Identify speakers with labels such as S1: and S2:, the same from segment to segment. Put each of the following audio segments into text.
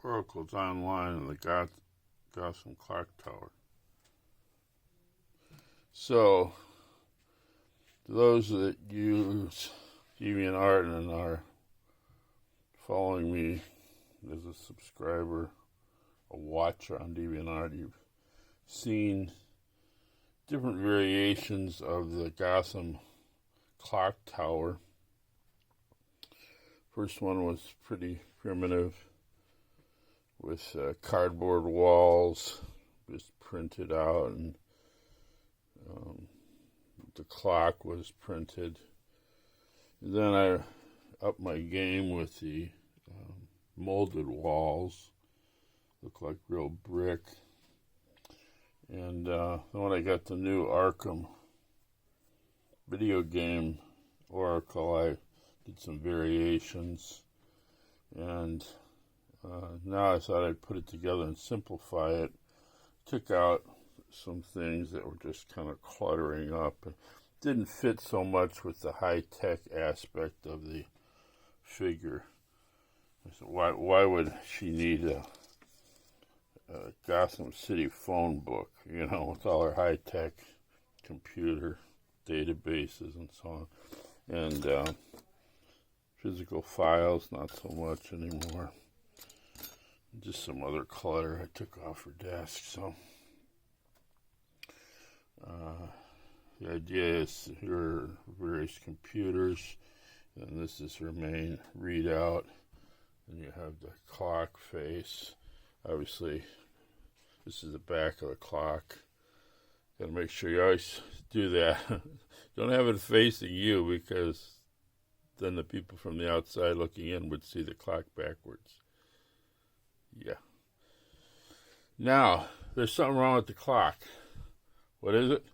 S1: oracles online in the Gotham Clock Tower. So, those that use DeviantArt and are following me as a subscriber, a watcher on DeviantArt, you've seen different variations of the Gotham Clock Tower. First one was pretty primitive with cardboard walls just printed out, and the clock was printed. And then I upped my game with the molded walls, look like real brick. And then when I got the new Arkham video game Oracle, I did some variations, and now I thought I'd put it together and simplify it. Took out some things that were just kind of cluttering up. It didn't fit so much with the high-tech aspect of the figure. I said, why would she need a Gotham City phone book, with all her high-tech computer databases and so on. And physical files, not so much anymore. Just some other clutter I took off her desk. So the idea is her various computers, and this is her main readout. And you have the clock face. Obviously, this is the back of the clock. Got to make sure you always do that. Don't have it facing you, because then the people from the outside looking in would see the clock backwards. Yeah. Now, there's something wrong with the clock. What is it?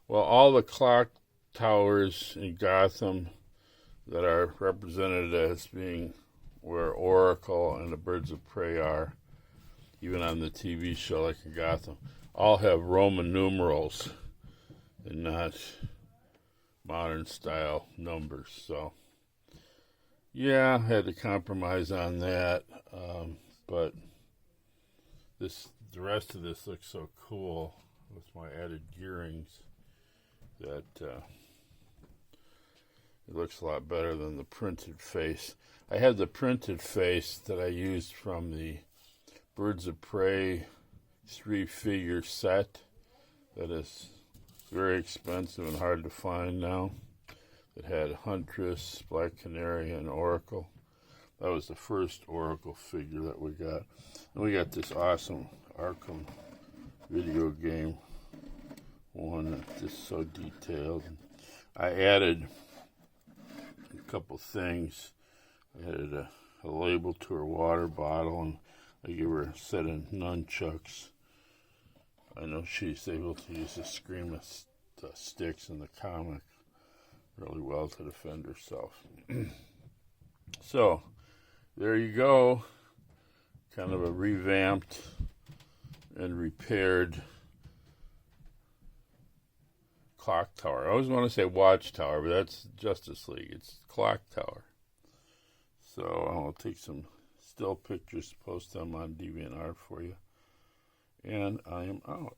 S1: Well, all the clock towers in Gotham that are represented as being where Oracle and the Birds of Prey are, even on the TV show like in Gotham, all have Roman numerals and not modern style numbers. So yeah, I had to compromise on that, but the rest of this looks so cool with my added gearings that it looks a lot better than the printed face. I had the printed face that I used from the Birds of Prey 3-figure set that is very expensive and hard to find now. It had Huntress, Black Canary, and Oracle. That was the first Oracle figure that we got. And we got this awesome Arkham video game one that's just so detailed. I added a couple things. I added a label to her water bottle, and I gave her a set of nunchucks. I know she's able to use the scream of sticks in the comic really well to defend herself. So, there you go. Kind of a revamped and repaired clock tower. I always want to say watchtower, but that's Justice League. It's clock tower. So I'll take some still pictures, post them on DeviantArt for you. And I am out.